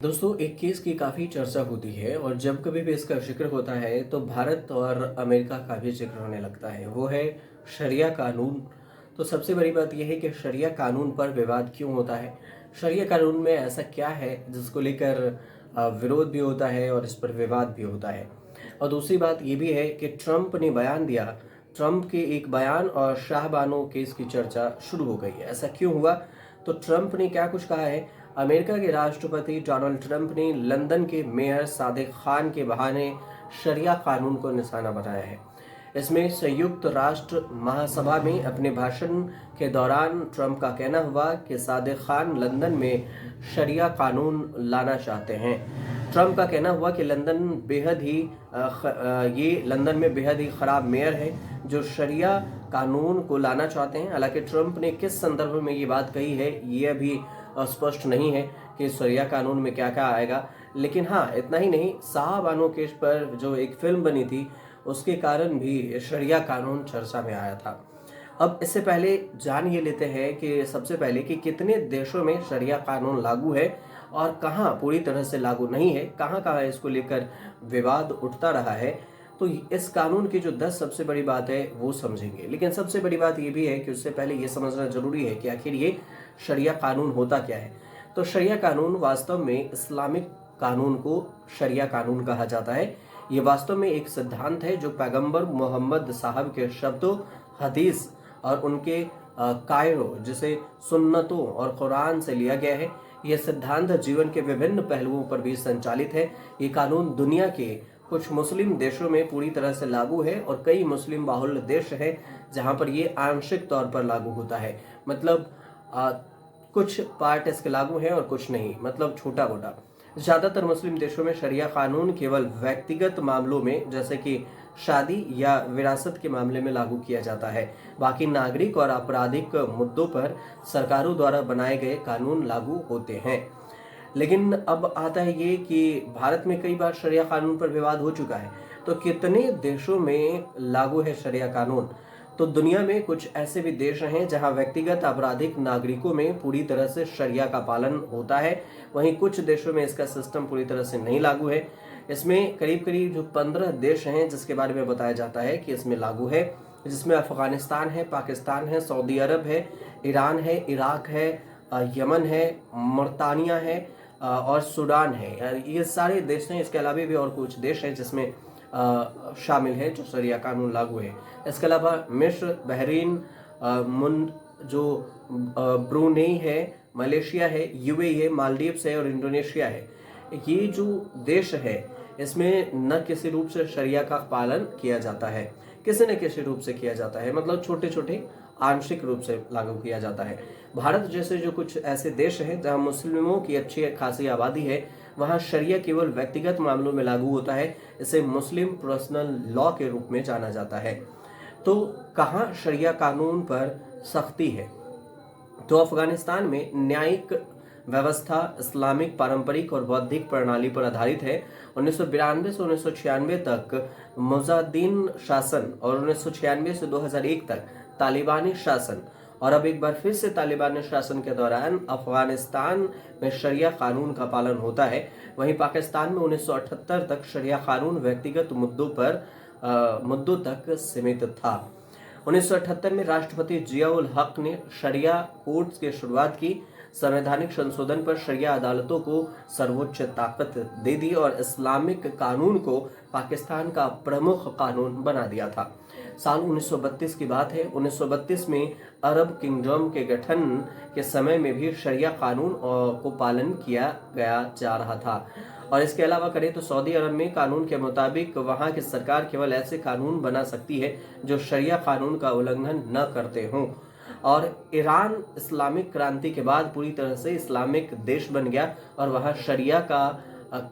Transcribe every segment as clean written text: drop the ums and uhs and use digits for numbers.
दोस्तों, एक केस की काफ़ी चर्चा होती है और जब कभी भी इसका ज़िक्र होता है तो भारत और अमेरिका का भी ज़िक्र होने लगता है। वो है शरिया कानून। तो सबसे बड़ी बात यह है कि शरिया कानून पर विवाद क्यों होता है? शरिया कानून में ऐसा क्या है जिसको लेकर विरोध भी होता है और इस पर विवाद भी होता है? और दूसरी बात ये भी है कि ट्रंप ने बयान दिया। ट्रंप के एक बयान और शाहबानो केस की चर्चा शुरू हो गई है। ऐसा क्यों हुआ? तो ट्रंप ने क्या कुछ कहा है? अमेरिका के राष्ट्रपति डोनाल्ड ट्रंप ने लंदन के मेयर सादिक खान के बहाने शरिया कानून को निशाना बनाया है। इसमें संयुक्त राष्ट्र महासभा में अपने भाषण के दौरान ट्रंप का कहना हुआ कि सादिक खान लंदन में शरिया कानून लाना चाहते हैं। ट्रंप का कहना हुआ कि ये लंदन में बेहद ही खराब मेयर है जो शरिया कानून को लाना चाहते हैं। हालांकि ट्रंप ने किस संदर्भ में ये बात कही है ये अभी स्पष्ट नहीं है कि शरिया कानून में क्या क्या आएगा। लेकिन हाँ, इतना ही नहीं, शाहबानो केस पर जो एक फिल्म बनी थी उसके कारण भी शरिया कानून चर्चा में आया था। अब इससे पहले जान ये लेते हैं कि सबसे पहले कि कितने देशों में शरिया कानून लागू है और कहाँ पूरी तरह से लागू नहीं है, कहाँ कहाँ इसको लेकर विवाद उठता रहा है। तो इस कानून की जो 10 सबसे बड़ी बात है वो समझेंगे। लेकिन सबसे बड़ी बात ये भी है कि उससे पहले ये समझना जरूरी है कि आखिर ये शरिया कानून होता क्या है। तो शरिया कानून वास्तव में इस्लामिक कानून को शरिया कानून कहा जाता है। ये वास्तव में एक सिद्धांत है जो पैगंबर मोहम्मद साहब के शब्दों, हदीस और उनके कायरों जिसे सुन्नतों और कुरान से लिया गया है। यह सिद्धांत जीवन के विभिन्न पहलुओं पर भी संचालित है। ये कानून दुनिया के कुछ मुस्लिम देशों में पूरी तरह से लागू है और कई मुस्लिम बाहुल्य देश हैं जहां पर ये आंशिक तौर पर लागू होता है। मतलब कुछ पार्ट इसके लागू हैं और कुछ नहीं, मतलब छोटा मोटा। ज्यादातर मुस्लिम देशों में शरिया कानून केवल व्यक्तिगत मामलों में जैसे कि शादी या विरासत के मामले में लागू किया जाता है। बाकी नागरिक और आपराधिक मुद्दों पर सरकारों द्वारा बनाए गए कानून लागू होते हैं। लेकिन अब आता है ये कि भारत में कई बार शरिया कानून पर विवाद हो चुका है। तो कितने देशों में लागू है शरिया कानून? तो दुनिया में कुछ ऐसे भी देश हैं जहां व्यक्तिगत आपराधिक नागरिकों में पूरी तरह से शरिया का पालन होता है। वहीं कुछ देशों में इसका सिस्टम पूरी तरह से नहीं लागू है। इसमें करीब करीब जो 15 देश हैं जिसके बारे में बताया जाता है कि इसमें लागू है, जिसमें अफगानिस्तान है, पाकिस्तान है, सऊदी अरब है, ईरान है, इराक है, यमन है, मौरतानिया है और सूडान है। ये सारे देश हैं। इसके अलावा भी और कुछ देश हैं जिसमें शामिल है जो शरिया कानून लागू है। इसके अलावा मिस्र, बहरीन, ब्रूनेई है, मलेशिया है, यूएई है, मालदीव्स है और इंडोनेशिया है। ये जो देश है इसमें न किसी रूप से शरिया का पालन किया जाता है, किसी न किसी रूप से किया जाता है, मतलब छोटे छोटे आंशिक रूप से लागू किया जाता है। भारत जैसे जो कुछ ऐसे देश हैं जहां मुस्लिमों की अच्छी खासी आबादी है, वहां शरिया केवल व्यक्तिगत मामलों में लागू होता है। इसे मुस्लिम पर्सनल लॉ के रूप में जाना जाता है। तो कहाँ शरिया कानून पर सख्ती है? तो अफगानिस्तान में न्यायिक व्यवस्था इस्लामिक पारंपरिक और बौद्धिक प्रणाली पर आधारित है। 1992 से 1996 तक मुजाहिदीन शासन और 1996 से 2001 तक तालिबानी शासन और अब एक बार फिर से तालिबानी शासन के दौरान अफगानिस्तान में शरिया कानून का पालन होता है। वहीं पाकिस्तान में 1978 तक शरिया कानून व्यक्तिगत मुद्दों तक सीमित था। 1978 में राष्ट्रपति जियाउल हक ने शरिया कोर्ट्स की शुरुआत की। संवैधानिक संशोधन पर शरिया अदालतों को सर्वोच्च ताकत दे दी और इस्लामिक कानून को पाकिस्तान का प्रमुख कानून बना दिया था। साल 1932 की बात है। 1932 में अरब किंगडम के गठन के समय में भी शरिया कानून को पालन किया गया जा रहा था। और इसके अलावा करें तो सऊदी अरब में कानून के मुताबिक वहां की सरकार केवल ऐसे कानून बना सकती है जो शरिया कानून का उल्लंघन न करते हों। और ईरान इस्लामिक क्रांति के बाद पूरी तरह से इस्लामिक देश बन गया और वहां शरिया का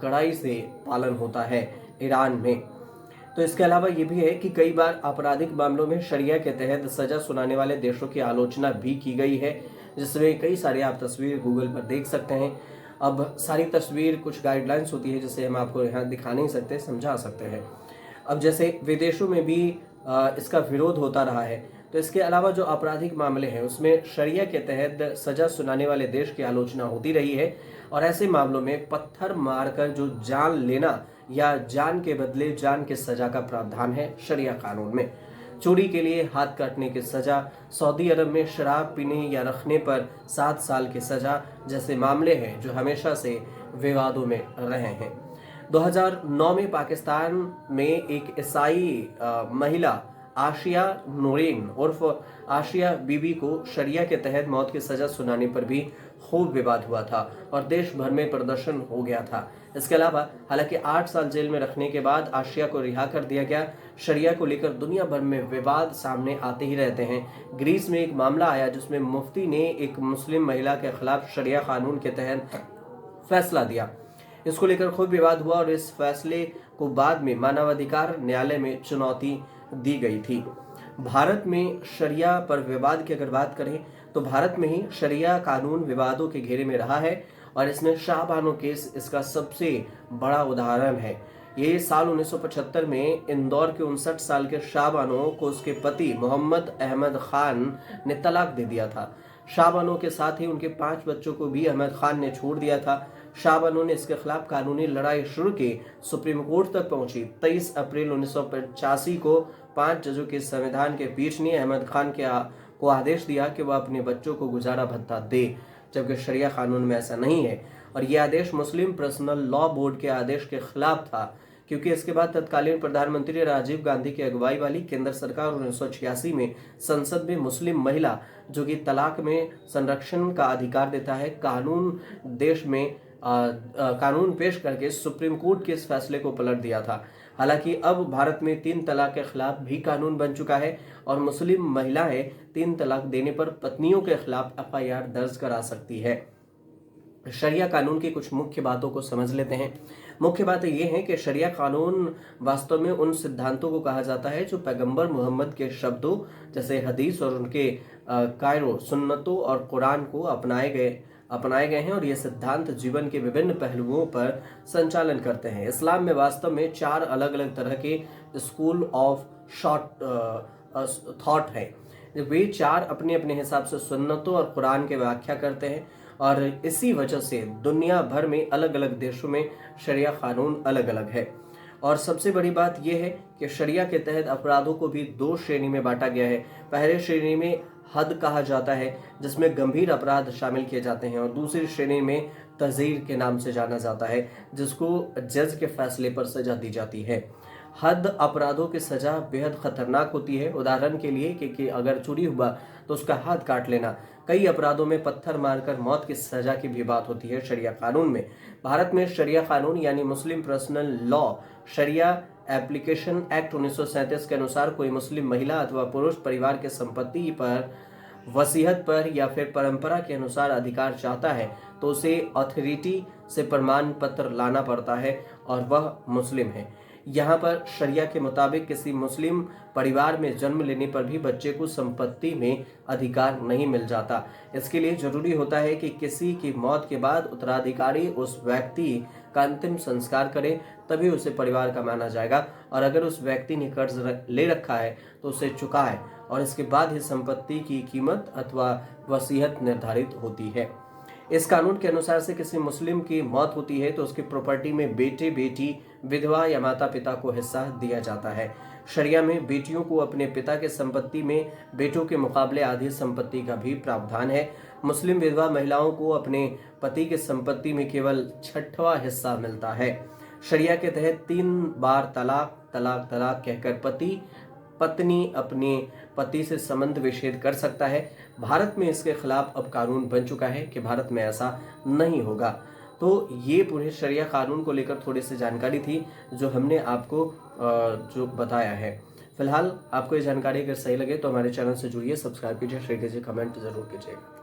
कड़ाई से पालन होता है ईरान में। तो इसके अलावा ये भी है कि कई बार आपराधिक मामलों में शरिया के तहत सजा सुनाने वाले देशों की आलोचना भी की गई है, जिसमें कई सारे आप तस्वीर गूगल पर देख सकते हैं। अब सारी तस्वीर कुछ गाइडलाइंस होती है जिसे हम आपको यहाँ दिखा नहीं सकते, समझा सकते हैं। अब जैसे विदेशों में भी इसका विरोध होता रहा है। तो इसके अलावा जो आपराधिक मामले हैं उसमें शरिया के तहत सजा सुनाने वाले देश की आलोचना होती रही है और ऐसे मामलों में पत्थर मारकर जो जान लेना या जान के बदले जान की सजा का प्रावधान है शरिया कानून में। चोरी के लिए हाथ काटने की सजा, सऊदी अरब में शराब पीने या रखने पर 7 साल की सजा जैसे मामले हैं जो हमेशा से विवादों में रहे हैं। 2009 में पाकिस्तान में एक ईसाई महिला आशिया नूरीन उर्फ आशिया बीबी को शरिया के तहत मौत की सजा सुनाने पर भी खूब विवाद हुआ था और देश भर में प्रदर्शन हो गया था। इसके अलावा हालांकि 8 साल जेल में रखने के बाद आशिया को रिहा कर दिया गया। शरिया को लेकर दुनिया भर में विवाद सामने आते ही रहते हैं। ग्रीस में एक मामला आया जिसमें मुफ्ती ने एक मुस्लिम महिला के खिलाफ शरिया कानून के तहत फैसला दिया। इसको लेकर खूब विवाद हुआ और इस फैसले को बाद में मानवाधिकार न्यायालय में चुनौती दी गई थी। भारत में शरिया पर विवाद की अगर बात करें तो भारत में ही शरिया कानून विवादों के घेरे में रहा है और इसमें शाहबानो केस इसका सबसे बड़ा उदाहरण है। ये साल 1975 में इंदौर के 59 साल के शाहबानो को उसके पति मोहम्मद अहमद खान ने तलाक दे दिया था। शाहबानो के साथ ही उनके 5 बच्चों को भी अहमद खान ने छोड़ दिया था। शाहबानो ने इसके खिलाफ कानूनी लड़ाई शुरू की, सुप्रीम कोर्ट तक पहुंची। 23 अप्रैल 1985 को 5 जजों के संविधान के पीठ ने अहमद खान को आदेश दिया कि वह अपने बच्चों को गुजारा भत्ता दे, जबकि शरिया कानून में ऐसा नहीं है। और यह आदेश मुस्लिम पर्सनल लॉ बोर्ड के आदेश के खिलाफ था, क्योंकि इसके बाद तत्कालीन प्रधानमंत्री राजीव गांधी की अगुवाई वाली केंद्र सरकार 1986 में संसद में मुस्लिम महिला जो कि तलाक में संरक्षण का अधिकार देता है कानून देश में कानून पेश करके सुप्रीम कोर्ट के इस फैसले को पलट दिया था। हालांकि अब भारत में 3 तलाक के खिलाफ भी कानून बन चुका है और मुस्लिम महिलाएं 3 तलाक देने पर पत्नियों के खिलाफ एफआईआर दर्ज करा सकती है। शरिया कानून की कुछ मुख्य बातों को समझ लेते हैं। मुख्य बात यह है कि शरिया कानून वास्तव में उन सिद्धांतों को कहा जाता है जो पैगंबर मोहम्मद के शब्दों जैसे हदीस और उनके कायरों सुन्नतों और कुरान को अपनाए गए हैं और ये सिद्धांत जीवन के विभिन्न पहलुओं पर संचालन करते हैं। इस्लाम में वास्तव में 4 अलग अलग तरह के स्कूल ऑफ थॉट है। वे 4 अपने अपने हिसाब से सुन्नतों और कुरान के व्याख्या करते हैं और इसी वजह से दुनिया भर में अलग अलग देशों में शरिया कानून अलग अलग है। और सबसे बड़ी बात यह है कि शरिया के तहत अपराधों को भी 2 श्रेणी में बांटा गया है। पहले श्रेणी में हद कहा जाता है जिसमें गंभीर अपराध शामिल किए जाते हैं और दूसरी श्रेणी में तज़ीर के नाम से जाना जाता है जिसको जज के फैसले पर सजा दी जाती है। हद अपराधों की सजा बेहद खतरनाक होती है। उदाहरण के लिए कि अगर चोरी हुआ तो उसका हाथ काट लेना। कई अपराधों में पत्थर मारकर मौत की सजा की भी बात होती है शरिया कानून में। भारत में शरिया कानून यानी मुस्लिम पर्सनल लॉ शरिया एप्लीकेशन एक्ट 1937 के अनुसार कोई मुस्लिम महिला अथवा पुरुष परिवार के संपत्ति पर वसीयत पर या फिर परंपरा के अनुसार अधिकार चाहता है तो उसे अथॉरिटी से प्रमाण पत्र लाना पड़ता है और वह मुस्लिम है। यहाँ पर शरिया के मुताबिक किसी मुस्लिम परिवार में जन्म लेने पर भी बच्चे को संपत्ति में अधिकार नहीं मिल जाता। इसके लिए जरूरी होता है कि किसी की मौत के बाद उत्तराधिकारी उस व्यक्ति का अंतिम संस्कार करे, तभी उसे परिवार का माना जाएगा और अगर उस व्यक्ति ने कर्ज ले रखा है तो उसे चुकाए और इसके बाद ही संपत्ति की कीमत अथवा वसीयत निर्धारित होती है। इस कानून के अनुसार से किसी मुस्लिम की मौत होती है तो उसकी प्रॉपर्टी में बेटे बेटी विधवा या माता पिता को हिस्सा दिया जाता है। शरिया में बेटियों को अपने पिता के संपत्ति में बेटों के मुकाबले आधी संपत्ति का भी प्रावधान है। मुस्लिम विधवा महिलाओं को अपने पति की संपत्ति में केवल 6वां हिस्सा मिलता है। शरिया के तहत 3 बार तलाक तलाक तलाक कहकर पत्नी अपने पति से संबंध विच्छेद कर सकता है। भारत में इसके खिलाफ अब कानून बन चुका है कि भारत में ऐसा नहीं होगा। तो ये पूरे शरिया कानून को लेकर थोड़ी सी जानकारी थी जो हमने आपको जो बताया है। फिलहाल आपको ये जानकारी अगर सही लगे तो हमारे चैनल से जुड़िए, सब्सक्राइब कीजिए, शेयर कीजिए, कमेंट जरूर कीजिए।